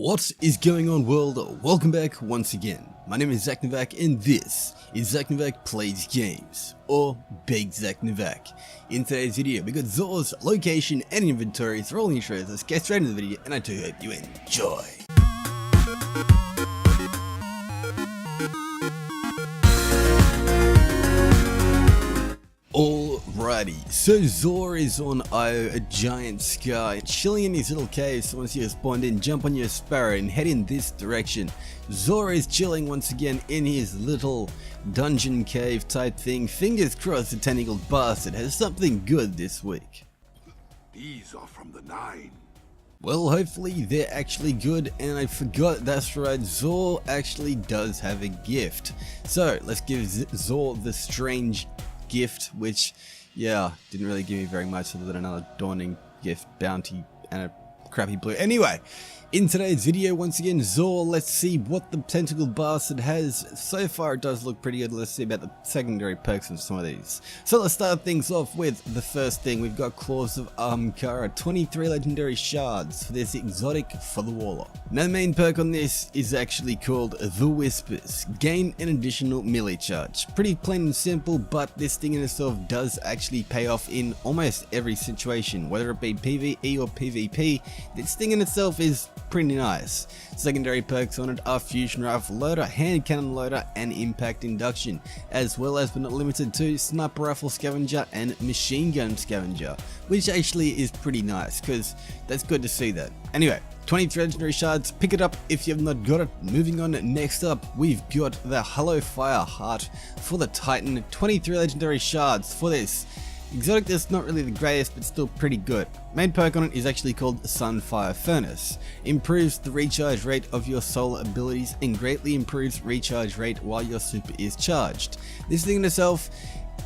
What is going on, world? Welcome back once again. My name is ZacNovak and this is ZacNovak Plays Games, or Big ZacNovak. In today's video we got XUR'S, location and inventory, so all the intros. Let's get straight into the video and I do hope you enjoy. Alrighty, so XUR is on Io, a giant sky, chilling in his little cave. So once you spawned in, jump on your sparrow and head in this direction. XUR is chilling once again in his little dungeon cave type thing. Fingers crossed the tentacled bastard has something good this week. These are from the 9. Well, hopefully they're actually good, and I forgot, that's right, XUR actually does have a gift. So let's give XUR the strange gift, which, yeah, didn't really give me very much other than another dawning gift bounty and a crappy blue. Anyway, in today's video, once again, XUR, let's see what the tentacled bastard has. So far it does look pretty good. Let's see about the secondary perks of some of these. So let's start things off with the first thing. We've got Claws of Ahamkara, 23 legendary shards for this exotic for the Warlock. Now the main perk on this is actually called the Whispers. Gain an additional melee charge. Pretty plain and simple, but this thing in itself does actually pay off in almost every situation, whether it be PvE or PvP. This thing in itself is pretty nice. Secondary perks on it are Fusion Rifle Loader, Hand Cannon Loader, and Impact Induction, as well as but not limited to Sniper Rifle Scavenger and Machine Gun Scavenger, which actually is pretty nice, because that's good to see that. Anyway, 23 legendary shards, pick it up if you have not got it. Moving on, next up we've got the Hollow Fire Heart for the Titan, 23 legendary shards for this exotic that's not really the greatest, but still pretty good. Main perk on it is actually called Sunfire Furnace. Improves the recharge rate of your solar abilities and greatly improves recharge rate while your super is charged. This thing in itself,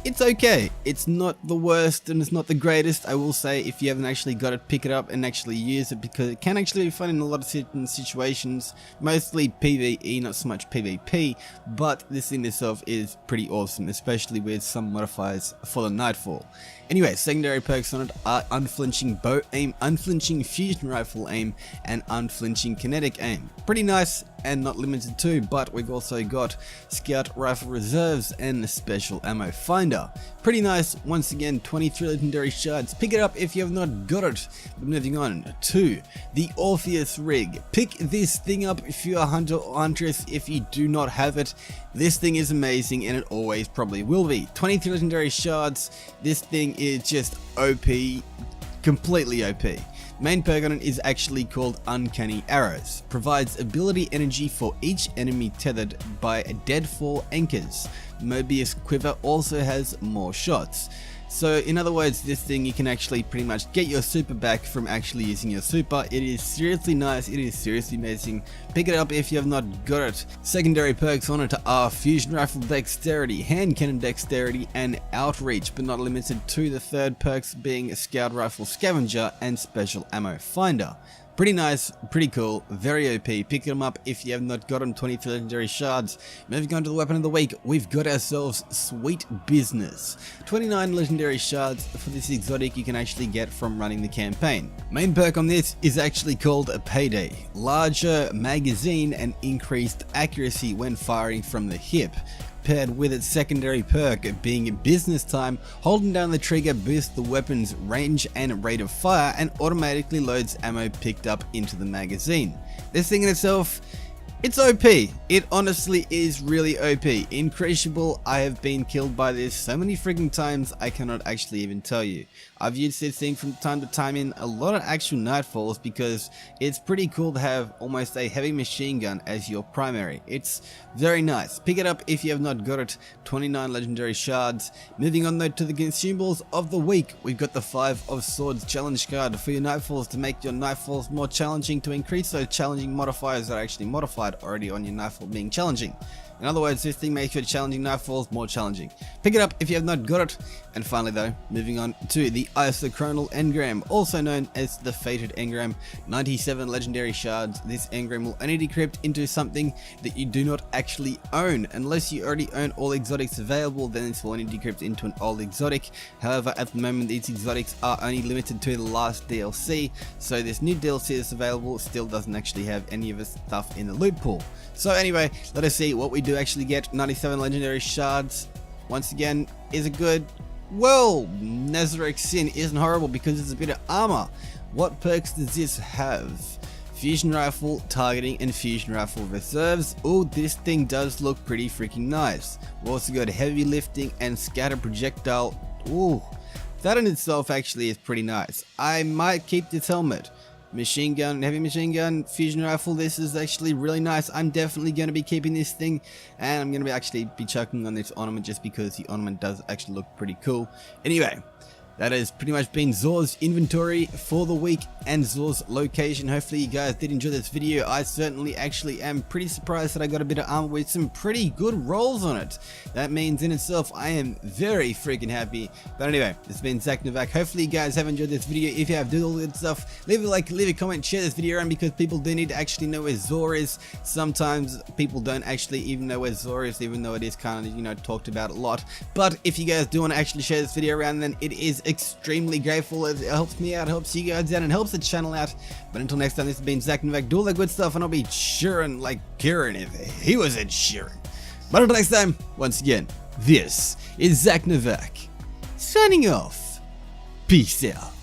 it's okay. It's not the worst and it's not the greatest. I will say, if you haven't actually got it, pick it up and actually use it, because it can actually be fun in a lot of certain situations, mostly PvE, not so much PvP, but this thing itself is pretty awesome, especially with some modifiers for the Nightfall. Anyway, secondary perks on it are Unflinching Bow Aim, Unflinching Fusion Rifle Aim, and Unflinching Kinetic Aim. Pretty nice and not limited to, but we've also got Scout Rifle Reserves and Special Ammo Finder. Pretty nice. Once again, 23 legendary shards. Pick it up if you have not got it. But moving on to the Orpheus Rig. Pick this thing up if you're a hunter or huntress. If you do not have it, this thing is amazing and it always probably will be. 23 legendary shards. This thing is just OP, completely OP. Main perk on it is actually called Uncanny Arrows. Provides ability energy for each enemy tethered by deadfall anchors. Mobius Quiver also has more shots. So in other words, this thing you can actually pretty much get your super back from actually using your super. It is seriously nice, it is seriously amazing. Pick it up if you have not got it. Secondary perks on it are Fusion Rifle Dexterity, Hand Cannon Dexterity, and Outreach, but not limited to the third perks being Scout Rifle Scavenger and Special Ammo Finder. Pretty nice, pretty cool, very OP. Pick them up if you have not got them. 23 legendary shards. Moving on to the weapon of the week, we've got ourselves Sweet Business. 29 legendary shards for this exotic you can actually get from running the campaign. Main perk on this is actually called a Payday. Larger magazine and increased accuracy when firing from the hip. Paired with its secondary perk being Business Time, holding down the trigger boosts the weapon's range and rate of fire and automatically loads ammo picked up into the magazine. This thing in itself, it's OP. It honestly is really OP. Incredible. I have been killed by this so many freaking times I cannot actually even tell you. I've used this thing from time to time in a lot of actual Nightfalls because it's pretty cool to have almost a heavy machine gun as your primary. It's very nice. Pick it up if you have not got it. 29 legendary shards. Moving on though to the consumables of the week, we've got the 5 of Swords challenge card for your Nightfalls to make your Nightfalls more challenging, to increase those challenging modifiers that are actually modified already on your Nightfall being challenging. In other words, this thing makes your challenging Nightfalls more challenging. Pick it up if you have not got it. And finally though, moving on to the the isochronal engram, also known as the fated engram. 97 legendary shards. This engram will only decrypt into something that you do not actually own. Unless you already own all exotics available, then this will only decrypt into an old exotic. However, at the moment these exotics are only limited to the last DLC, so this new DLC that's available still doesn't actually have any of the stuff in the loot pool. So anyway, let us see what we do actually get. 97 legendary shards. Once again, is it good? Well, Nazareth Sin isn't horrible because it's a bit of armor. What perks does this have? Fusion Rifle, Targeting, and Fusion Rifle Reserves. Oh, this thing does look pretty freaking nice. We also got Heavy Lifting and Scatter Projectile. Ooh, that in itself actually is pretty nice. I might keep this helmet. Machine gun, heavy machine gun, fusion rifle. This is actually really nice. I'm definitely going to be keeping this thing, and I'm going to actually be chucking on this ornament just because the ornament does actually look pretty cool. Anyway, that has pretty much been Xur'S inventory for the week and Xur'S location. Hopefully you guys did enjoy this video. I certainly actually am pretty surprised that I got a bit of armor with some pretty good rolls on it. That means in itself I am very freaking happy. But anyway, this has been ZacNovak. Hopefully you guys have enjoyed this video. If you have, do all the good stuff. Leave a like, leave a comment, share this video around because people do need to actually know where Xur is. Sometimes people don't actually even know where Xur is, even though it is kind of, you know, talked about a lot. But if you guys do want to actually share this video around, then it is extremely grateful. It helps me out, helps you guys out, and helps the channel out. But until next time, this has been ZacNovak. Do all that good stuff, and I'll be cheering like Kieran if he was Ed Sheeran. But until next time, once again, this is ZacNovak signing off. Peace out.